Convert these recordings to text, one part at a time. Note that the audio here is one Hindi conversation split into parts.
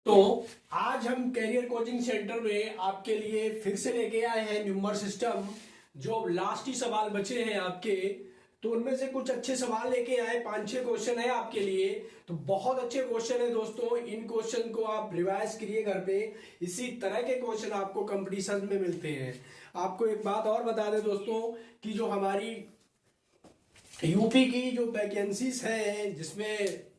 तो आज हम कैरियर कोचिंग सेंटर में आपके लिए फिर से लेके आए हैं न्यूमर सिस्टम। जो लास्ट ही सवाल बचे हैं आपके, तो उनमें से कुछ अच्छे सवाल लेके आए। 5-6 क्वेश्चन है आपके लिए, तो बहुत अच्छे क्वेश्चन है दोस्तों। इन क्वेश्चन को आप रिवाइज करिए घर पे। इसी तरह के क्वेश्चन आपको कंपटीशन में मिलते हैं। आपको एक बात और बता दें दोस्तों कि जो हमारी यूपी की जो वैकेंसीज है, जिसमें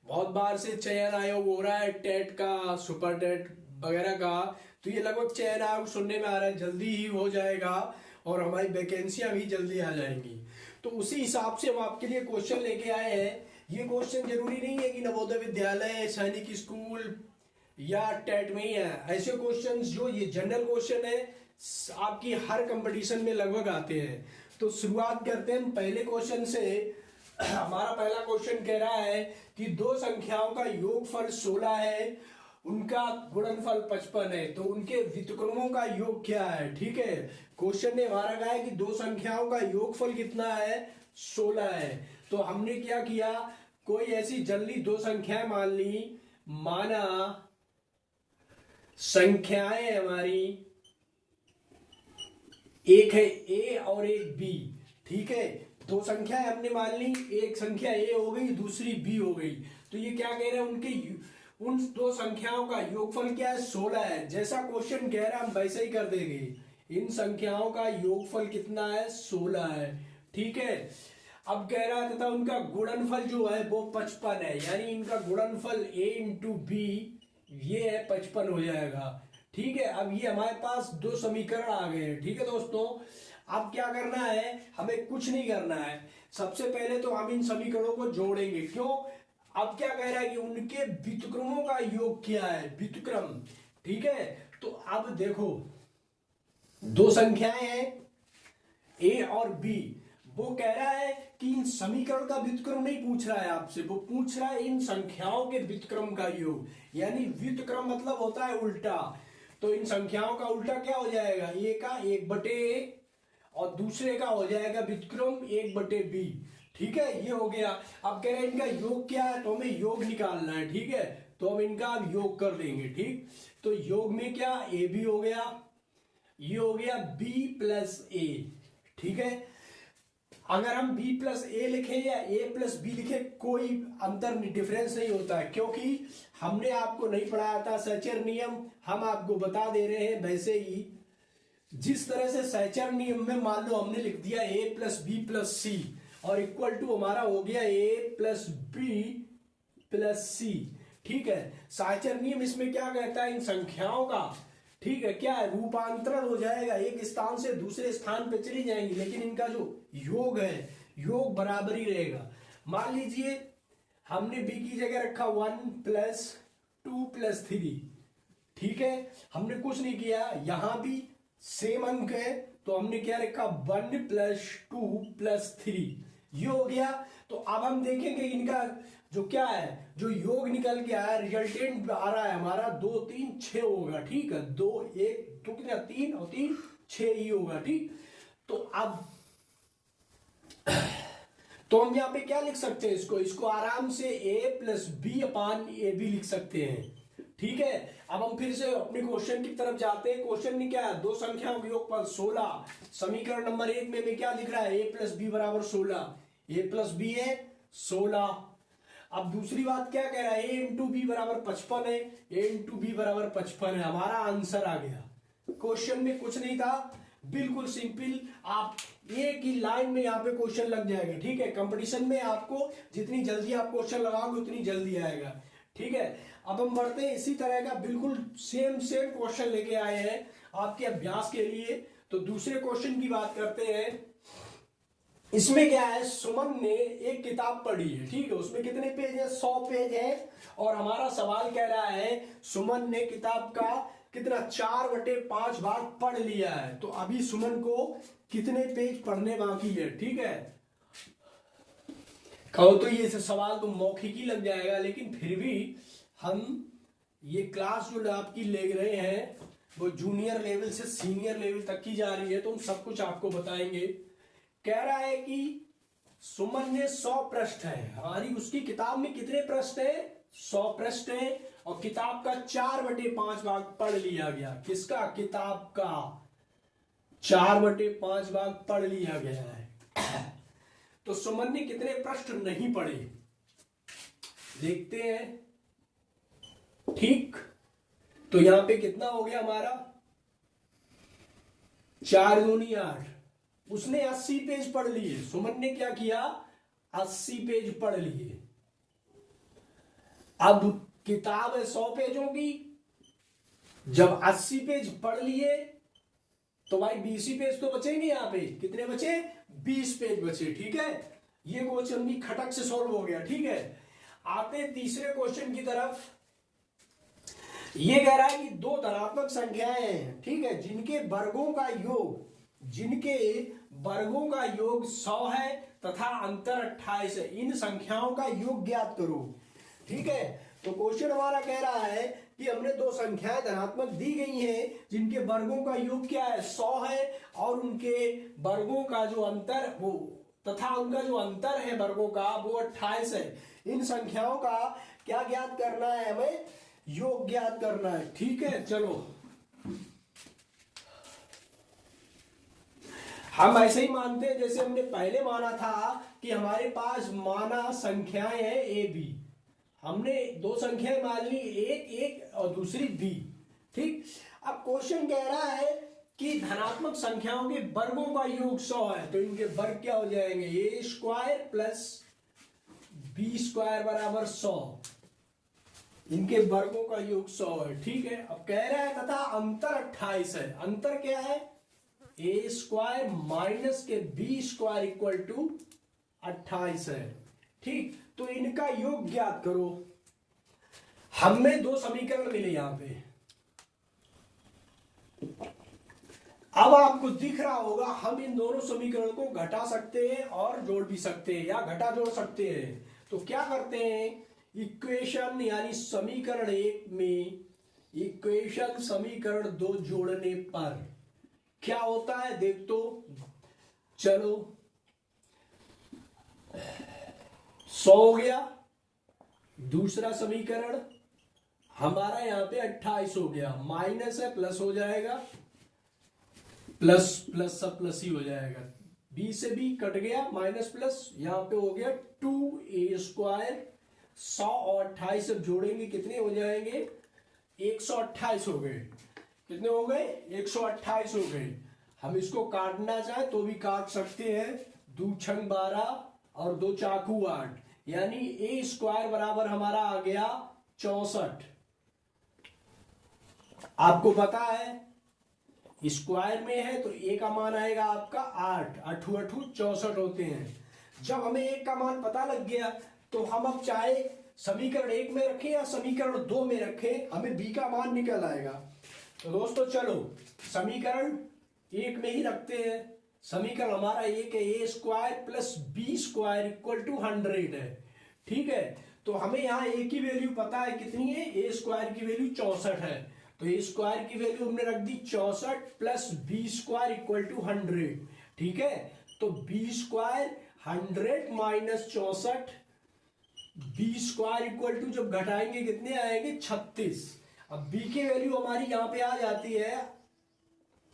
बहुत बार से चयन आयोग हो रहा है, टेट का, सुपर टेट वगैरह का, तो ये लगभग चयन आयोग सुनने में आ रहा है जल्दी ही हो जाएगा और हमारी वैकेंसियां भी जल्दी आ जाएंगी। तो उसी हिसाब से हम आपके लिए क्वेश्चन लेके आए हैं। ये क्वेश्चन जरूरी नहीं है कि नवोदय विद्यालय, सैनिक स्कूल या टेट में ही है। ऐसे क्वेश्चंस जो ये जनरल क्वेश्चन है, आपकी हर कंपटीशन में लगभग आते हैं। तो शुरुआत करते हैं हम पहले क्वेश्चन से। हमारा पहला क्वेश्चन कह रहा है कि दो संख्याओं का योगफल 16 है, उनका गुणनफल 55 है, तो उनके व्युत्क्रमों का योग क्या है। ठीक है, क्वेश्चन ने हमारा कहा है कि दो संख्याओं का योगफल कितना है, 16 है। तो हमने क्या किया, कोई ऐसी जल्दी दो संख्याएं मान ली। माना संख्याएं हमारी एक है ए और एक बी। ठीक है, दो संख्याएं हमने मान ली, एक संख्या ए हो गई, दूसरी बी हो गई। तो ये क्या कह रहे हैं, उनके उन दो संख्याओं का योगफल क्या है, 16 है। जैसा क्वेश्चन कह रहा है हम वैसे ही कर देंगे। इन संख्याओं का योगफल कितना है, 16 है। ठीक है, अब कह रहा था उनका गुणनफल जो है वो 55 है, यानी इनका गुणनफल ए इंटू बी ये है 55 हो जाएगा। ठीक है, अब ये हमारे पास दो समीकरण आ गए हैं। ठीक है दोस्तों, अब क्या करना है, हमें कुछ नहीं करना है। सबसे पहले तो हम इन समीकरणों को जोड़ेंगे। क्यों, अब क्या कह रहा है कि उनके व्युत्क्रमों का योग क्या है, व्युत्क्रम। ठीक है, तो अब देखो दो संख्याएं हैं ए और बी। वो कह रहा है कि इन समीकरण का व्युत्क्रम नहीं पूछ रहा है आपसे, वो पूछ रहा है इन संख्याओं के व्युत्क्रम का योग। यानी व्युत्क्रम मतलब होता है उल्टा। तो इन संख्याओं का उल्टा क्या हो जाएगा, ए का 1/a और दूसरे का हो जाएगा व्युत्क्रम 1/b। ठीक है, ये हो गया। अब कह रहे हैं इनका योग क्या है, तो हमें योग निकालना है। ठीक है, तो हम इनका अब योग कर देंगे। ठीक, तो योग में क्या, ए बी हो गया, ये हो गया b प्लस ए। ठीक है, अगर हम b प्लस ए लिखें या a प्लस बी लिखें, कोई अंतर डिफरेंस नहीं होता है, क्योंकि हमने आपको नहीं पढ़ाया था सैचर नियम, हम आपको बता दे रहे हैं वैसे ही। जिस तरह से सैचर नियम में मान लो हमने लिख दिया a प्लस बी प्लस सी और इक्वल टू हमारा हो गया a प्लस बी प्लस सी। ठीक है, सैचर नियम इसमें क्या कहता है, इन संख्याओं का, ठीक है, क्या है, रूपांतरण हो जाएगा, एक स्थान से दूसरे स्थान पे चली जाएंगी, लेकिन इनका जो योग है, योग बराबर ही रहेगा। मान लीजिए हमने b की जगह रखा 1 प्लस 2 प्लस 3। ठीक है, हमने कुछ नहीं किया, यहां भी सेम अंक है, तो हमने क्या रखा 1 प्लस 2 प्लस 3, ये हो गया। तो अब हम देखेंगे इनका जो क्या है, जो योग निकल के आया, रिजल्टेंट आ रहा है हमारा 2 3 6 होगा। ठीक है, 2 1 2 कितना 3 और 3 6 ही होगा। ठीक, तो अब तो हम यहाँ पे क्या लिख सकते हैं, इसको आराम से a plus B upon A B लिख सकते हैं। ठीक है, अब हम फिर से अपने क्वेश्चन की तरफ जाते हैं। क्वेश्चन में क्या है, दो संख्याओं का योगफल 16। समीकरण नंबर 1 में क्या लिख रहा है, a प्लस बी बराबर 16, a प्लस बी है 16। अब दूसरी बात क्या कह रहा है, a इंटू बी बराबर 55 है, a इंटू बी बराबर 55 है। हमारा आंसर आ गया। क्वेश्चन में कुछ नहीं था, बिल्कुल सिंपल। आप एक ही लाइन में यहाँ पे क्वेश्चन लग जाएगा। ठीक है, कंपटीशन में आपको जितनी जल्दी आप क्वेश्चन लगाओगे उतनी जल्दी आएगा। ठीक है, अब हम बढ़ते हैं, इसी तरह का बिल्कुल सेम क्वेश्चन लेके आए हैं आपके अभ्यास के लिए। तो दूसरे क्वेश्चन की बात करते हैं। इसमें क्या है, सुमन ने एक किताब पढ़ी है। ठीक है, उसमें कितने पेज है, 100 पेज है। और हमारा सवाल कह रहा है सुमन ने किताब का कितना 4/5 भाग पढ़ लिया है। तो अभी सुमन को कितने पेज पढ़ने बाकी है। ठीक है, कहो तो ये सवाल तो मौखिक ही लग जाएगा, लेकिन फिर भी हम ये क्लास जो आपकी ले रहे हैं वो जूनियर लेवल से सीनियर लेवल तक की जा रही है, तो हम सब कुछ आपको बताएंगे। कह रहा है कि सुमन ने 100 पृष्ठ है, हमारी उसकी किताब में कितने पृष्ठ है, 100 पृष्ठ है। और किताब का 4/5 भाग पढ़ लिया गया। किसका? किताब का 4/5 भाग पढ़ लिया गया है। तो सुमन ने कितने प्रश्न नहीं पढ़े देखते हैं। ठीक, तो यहां पे कितना हो गया हमारा? 4 दूनी 8। उसने 80 पेज पढ़ लिए। सुमन ने क्या किया? 80 पेज पढ़ लिए। अब किताब है 100 पेजों की। जब 80 पेज पढ़ लिए तो भाई 20 पेज तो बचेंगे। यहां पे कितने बचे? 20 पेज बचे। ठीक है, ये क्वेश्चन भी खटक से सॉल्व हो गया। ठीक है, आते तीसरे क्वेश्चन की तरफ। ये कह रहा है कि दो धनात्मक संख्याएं हैं, ठीक है, जिनके वर्गों का योग 100 है तथा अंतर 28 है। इन संख्याओं का योग ज्ञात करो। ठीक है, तो क्वेश्चन हमारा कह रहा है कि हमने दो संख्याएं धनात्मक दी गई हैं जिनके वर्गों का योग क्या है? 100 है, और उनके वर्गों का जो अंतर वो तथा उनका जो अंतर है वर्गों का वो 28 है। इन संख्याओं का क्या ज्ञात करना है? हमें योग ज्ञात करना है। ठीक है, चलो हम ऐसे ही मानते हैं जैसे हमने पहले माना था कि हमारे पास माना संख्याएं हैं ए बी। हमने दो संख्याएं मान ली, एक और दूसरी बी। ठीक, अब क्वेश्चन कह रहा है कि धनात्मक संख्याओं के वर्गों का योग 100 है, तो इनके वर्ग क्या हो जाएंगे? ए स्क्वायर प्लस बी स्क्वायर बराबर 100। इनके वर्गों का योग 100 है। ठीक है, अब कह रहा है तथा अंतर 28 है। अंतर क्या है? ए स्क्वायर माइनस के बी स्क्वायर इक्वल टू 28 है। ठीक, तो इनका योग ज्ञात करो। हमें दो समीकरण मिले यहां पे। अब आपको दिख रहा होगा हम इन दोनों समीकरण को घटा सकते हैं और जोड़ भी सकते हैं, या घटा जोड़ सकते हैं। तो क्या करते हैं? इक्वेशन यानी समीकरण 1 में इक्वेशन समीकरण 2 जोड़ने पर क्या होता है देख तो। चलो 100 हो गया। दूसरा समीकरण हमारा यहां पे 28 हो गया। माइनस है प्लस हो जाएगा, प्लस प्लस सब प्लस ही हो जाएगा। बी से बी कट गया, माइनस प्लस यहां पे हो गया 2a स्क्वायर। 100 और 28 अब जोड़ेंगे कितने हो जाएंगे? 128 हो गए। कितने हो गए? 128 हो गए। हम इसको काटना चाहे तो भी काट सकते हैं। 2 छंग 12 और 2 चाकू 8, यानी ए स्क्वायर बराबर हमारा आ गया 64। आपको पता है स्क्वायर में है तो ए का मान आएगा आपका 8। 8 8 64 होते हैं। जब हमें एक का मान पता लग गया तो हम अब चाहे समीकरण 1 में रखें या समीकरण 2 में रखें, हमें बी का मान निकल आएगा। तो दोस्तों चलो समीकरण 1 में ही रखते हैं। समीकरण हमारा एक है A square plus B square equal to 100 है। ठीक है, तो हमें यहाँ ए की वैल्यू पता है कितनी है? ए स्क्वायर की वैल्यू 64 है। तो ए स्क्वायर की वैल्यू हमने रख दी 64 plus B square equal to 100। ठीक है, तो B square 100 minus 64, B square equal to जब घटाएंगे कितने आएंगे? 36। अब बी की वैल्यू हमारी यहां पे आ जाती है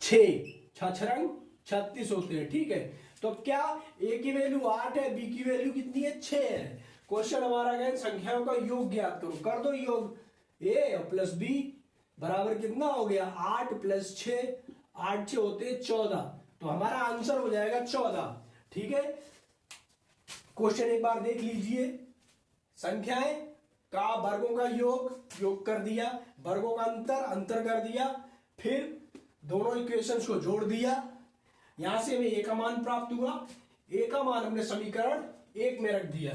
6। 6 36 होते हैं। ठीक है, तो अब क्या ए की वैल्यू 8 है, बी की वैल्यू कितनी है? 6 है। क्वेश्चन हमारा क्या है? संख्याओं का योग ज्ञात करो। कर दो योग। ए प्लस बी बराबर कितना हो गया? 8 प्लस 6, 8 6 होते हैं 14। तो हमारा आंसर हो जाएगा 14। ठीक है, क्वेश्चन एक बार देख लीजिए। संख्याएं का वर्गों का योग कर दिया, वर्गों का अंतर कर दिया, फिर दोनों इक्वेशंस को जोड़ दिया। यहां से हमें ए का मान प्राप्त हुआ। ए का मान हमने समीकरण 1 में रख दिया।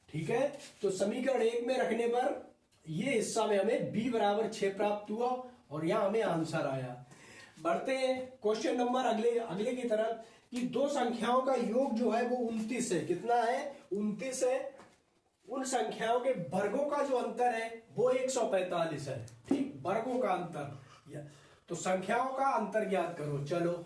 ठीक है, तो समीकरण 1 में रखने पर ये हिस्सा में हमें b बराबर 6 प्राप्त हुआ और यहां हमें आंसर आया। बढ़ते हैं क्वेश्चन नंबर अगले की तरफ कि दो संख्याओं का योग जो है वो 29 है। कितना है? 29 है। उन संख्याओं के वर्गों का जो अंतर है वो 145 है। ठीक, वर्गों का अंतर। तो संख्याओं का अंतर ज्ञात करो। चलो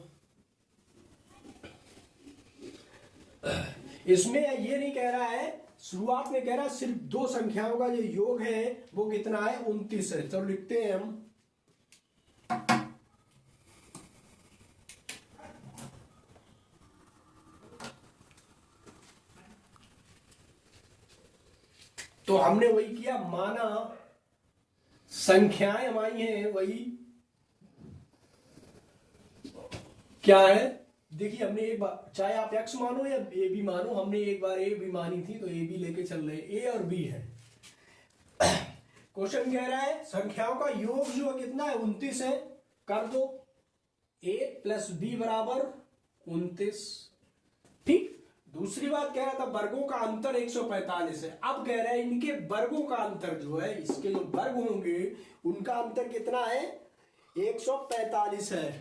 इसमें ये नहीं कह रहा है शुरुआत में कह रहा है सिर्फ दो संख्याओं का जो योग है वो कितना है, 29 है। चलो लिखते हैं हम। तो हमने वही किया, माना संख्याएं हमारी हैं वही क्या है, देखिए हमने एक बार, चाहे आप x मानो या a भी मानो, हमने एक बार a भी मानी थी तो a भी लेके चल रहे, a और b है। क्वेश्चन कह रहा है संख्याओं का योग जो है कितना है, 29 है। कर दो, a प्लस b बराबर 29। ठीक। दूसरी बात कह रहा था वर्गों का अंतर 145 है। अब कह रहा है इनके वर्गों का अंतर जो है, इसके जो वर्ग होंगे उनका अंतर कितना है, 145 है।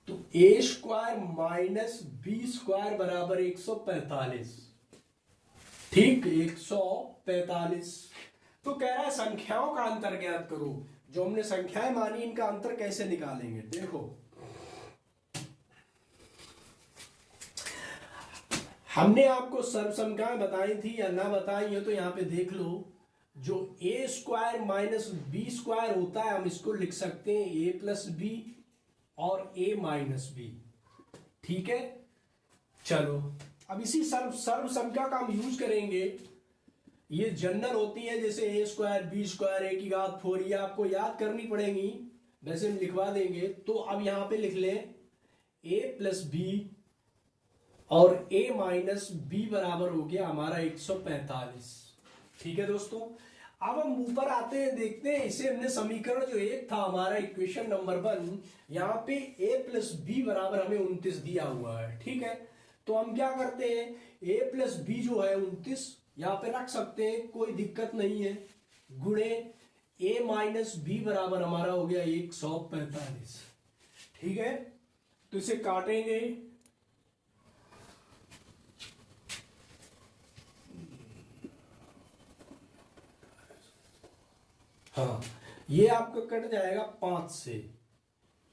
तो a square minus b square बराबर 145। ठीक, 145। तो कह रहा है संख्याओं का अंतर ज्ञात करो। जो हमने संख्याएं मानी इनका अंतर कैसे निकालेंगे, देखो हमने आपको सर्व संख्याएं बताई थी या ना बताई हो तो यहां पे देख लो। जो a square minus B square होता है हम इसको लिख सकते हैं a प्लस बी और a माइनस बी। ठीक है, चलो अब इसी सर्व संख्या का हम यूज करेंगे। ये जनरल होती है, जैसे a square B square a की घात 4, ये आपको याद करनी पड़ेगी, वैसे हम लिखवा देंगे। तो अब यहां पे लिख लें a प्लस बी और a माइनस बी बराबर हो गया हमारा 145। ठीक है दोस्तों, अब हम ऊपर आते हैं, देखते हैं इसे हमने समीकरण जो एक था हमारा इक्वेशन नंबर 1, यहाँ पे a प्लस बी बराबर हमें 29 दिया हुआ है। ठीक है, तो हम क्या करते हैं, a प्लस बी जो है 29 यहाँ पे रख सकते हैं, कोई दिक्कत नहीं है, गुणे a माइनस बी बराबर हमारा हो गया 145। ठीक है, तो इसे काटेंगे, हाँ ये आपका कट जाएगा 5 से।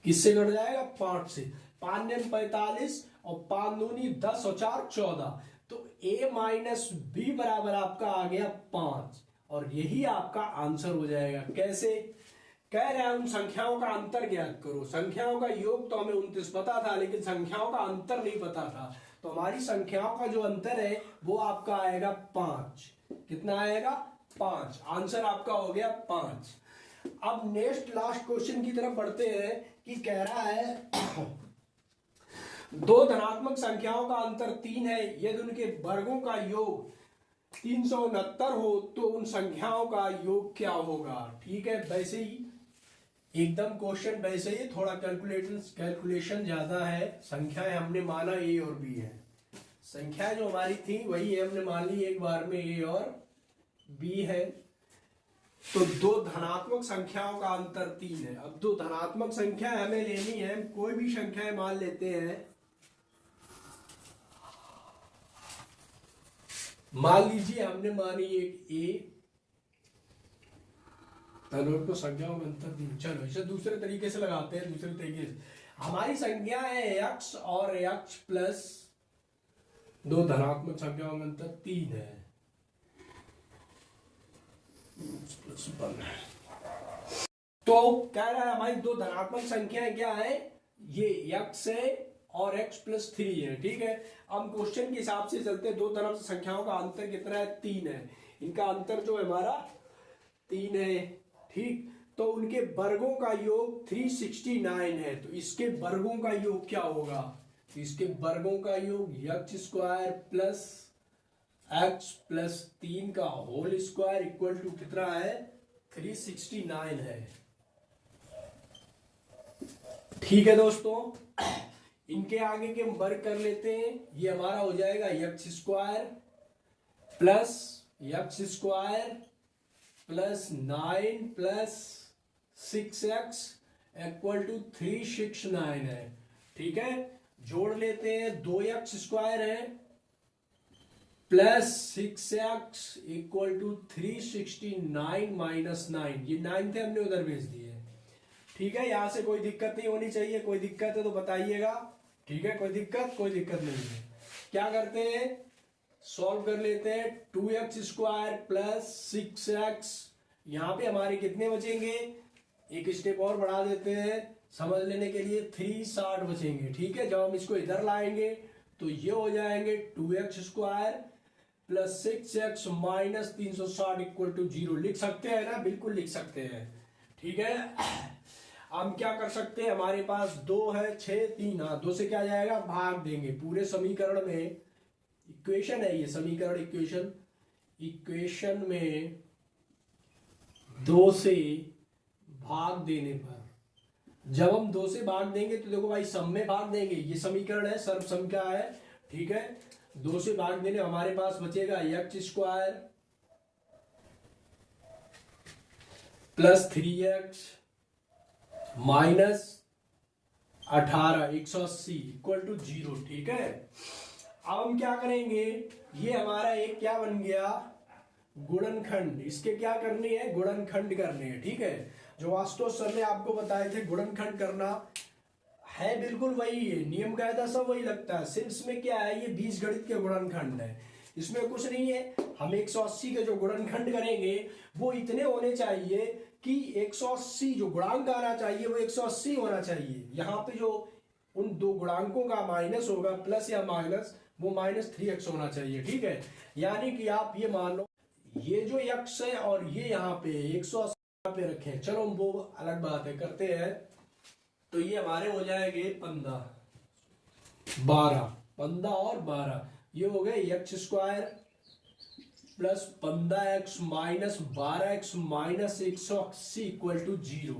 किससे कट जाएगा, 5 से। 5 ने 45 और 5 दूनी 10 और 4 14। तो a माइनस बी बराबर आपका आ गया 5 और यही आपका आंसर हो जाएगा। कैसे, कह रहे हैं उन संख्याओं का अंतर ज्ञात करो। संख्याओं का योग तो हमें 29 पता था, लेकिन संख्याओं का अंतर नहीं पता था। तो हमारी संख्याओं का जो अंतर है वो आपका आएगा 5। कितना आएगा, 5। आंसर आपका हो गया 5। अब नेक्स्ट लास्ट क्वेश्चन की तरफ बढ़ते हैं कि कह रहा है दो धनात्मक संख्याओं का अंतर 3 है, यदि उनके वर्गों का योग 369 हो तो उन संख्याओं का योग क्या होगा। ठीक है, वैसे ही एकदम क्वेश्चन वैसे ही, थोड़ा कैलकुलेशन ज्यादा है। संख्याएं हमने माना a और b है, संख्याएं जो हमारी थी वही है, हमने मान ली एक बार में a और b है। तो दो धनात्मक संख्याओं का अंतर 3 है। अब दो धनात्मक संख्या हमें लेनी है, कोई भी संख्याएं मान लेते हैं। मान लीजिए हमने मानी एक a, तो संख्याओं का अंतर 3। चलो इसे दूसरे तरीके से लगाते हैं। दूसरे तरीके से हमारी संख्या है x और x प्लस दो धनात्मक संख्याओं का अंतर 3 है। तो कह रहा है हमारी दो धनात्मक संख्याएं क्या है, ये x है और x प्लस 3 है। ठीक है, हम क्वेश्चन के हिसाब से चलते हैं। दो तरफ से संख्याओं का अंतर कितना है, 3 है। इनका अंतर जो है हमारा 3 है। ठीक, तो उनके वर्गों का योग 369 है। तो इसके वर्गों का योग क्या होगा, तो इसके वर्गों का योग x square plus x plus 3 का होल स्क्वायर इक्वल टू कितना है, 369 है। ठीक है दोस्तों, इनके आगे के हम वर्ग कर लेते हैं। ये हमारा हो जाएगा x square plus x square plus 9 plus 6x equal to 369 है। ठीक है, जोड़ लेते हैं, 2x स्क्वायर है plus 6x equal to 369 minus 9। ये 9 थे, हमने उधर भेज दिए। ठीक है, यहां से कोई दिक्कत नहीं होनी चाहिए। कोई दिक्कत है तो बताइएगा। ठीक है, कोई दिक्कत नहीं है। क्या करते हैं, सॉल्व कर लेते हैं। 2x² प्लस 6x, यहाँ पे हमारे कितने बचेंगे, एक स्टेप और बढ़ा देते हैं समझ लेने के लिए, 360 बचेंगे। ठीक है, जब हम इसको इधर लाएंगे तो ये हो जाएंगे 2x² plus 6x minus 360 equal to 0। लिख सकते हैं ना, बिल्कुल लिख सकते हैं। ठीक है, हम क्या कर सकते हैं, हमारे पास 2 है, 6, 3, हाँ 2 से क्या जाएगा, भाग देंगे। पूरे समीकरण में, इक्वेशन है ये समीकरण, इक्वेशन में 2 से भाग देने पर, जब हम 2 से भाग देंगे तो देखो भाई सम में भाग देंगे, ये समीकरण है, सर्व सम क्या है। ठीक है, 2 से भाग देने हमारे पास बचेगा x² plus 3x minus 18 180 equal to 0। ठीक है, अब हम क्या करेंगे, ये हमारा एक क्या बन गया, गुणनखंड। इसके क्या करने हैं, गुणनखंड करने हैं। ठीक है, जो वास्तव सर ने आपको बताए थे गुणनखंड करना है, बिल्कुल वही है, नियम कायदा सब वही लगता है। सिर्फ इसमें क्या है, ये बीजगणित के गुणनखंड है, इसमें कुछ नहीं है। हम 180 के जो गुणनखंड करेंगे वो इतने होने चाहिए कि 180 जो गुणांक आना चाहिए वो 180 होना चाहिए। यहाँ पे जो उन दो गुणांकों का माइनस होगा, प्लस या माइनस, वो -3x होना चाहिए। ठीक है, यानी कि आप ये मान लो ये जो x है और ये यहाँ पे 180 पे रखें, चलो वो अलग बात है, करते हैं। तो ये हमारे हो जाएंगे 15 और 12, ये हो गए x² plus 15x minus 12x minus 180 equal to 0।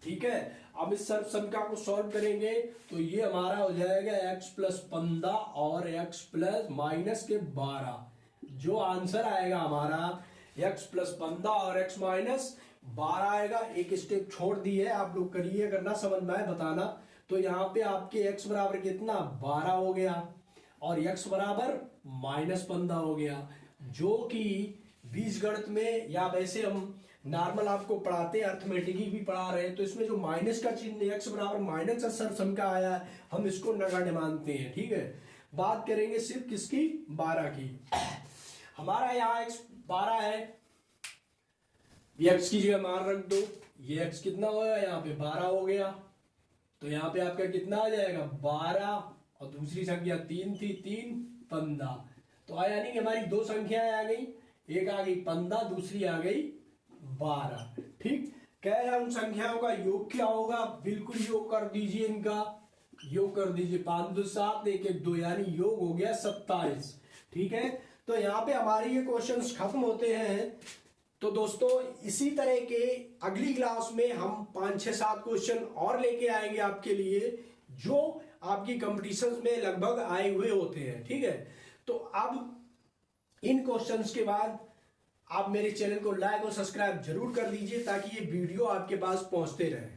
ठीक है, अब इस सर्व संख्या को सॉल्व करेंगे तो ये हमारा हो जाएगा x प्लस 15 और x प्लस माइनस के 12। जो आंसर आएगा हमारा x प्लस 15 और x माइनस 12 आएगा। एक स्टेप छोड़ दी है, आप लोग करिए, करना समझ में आए बताना। तो यहाँ पे आपके x बराबर कितना, 12 हो गया, और x बराबर -15 हो गया, जो कि बीजगणित में या वैसे हम नॉर्मल आपको पढ़ाते हैं, अर्थमेटिक भी पढ़ा रहे हैं, तो इसमें जो माइनस का चिन्ह x बराबर माइनस का सर्व सम का आया है, हम इसको नगण्य मानते हैं। ठीक है, बात करेंगे सिर्फ किसकी, 12 की। हमारा यहाँ x 12 है, ये x की जगह मान रख दो, ये x कितना होगा, यहाँ पे 12 हो गया, तो यहाँ पे आपका कितना आ जाएगा, 12, और दूसरी संख्या 3 थी, 3 15, तो आया नहीं कि हमारी दो संख्याएं आ गई, एक आ गई 15, दूसरी आ गई 12। ठीक, कह रहा उन संख्याओं का योग क्या होगा, बिल्कुल योग कर दीजिए, इनका योग कर दीजिए, 5 2 7 1 1 2, यानी योग हो गया 27। ठीक है, तो यहाँ पे हमारे ये क्वेश्चंस खत्म होते हैं। तो दोस्तों इसी तरह के अगली क्लास में हम 5 6 7 क्वेश्चन और लेके आएंगे आपके लिए, जो आपकी कंपटीशंस में लगभग आए हुए होते हैं। ठीक है, तो अब इन क्वेश्चंस के बाद आप मेरे चैनल को लाइक और सब्सक्राइब जरूर कर लीजिए, ताकि ये वीडियो आपके पास पहुंचते रहे।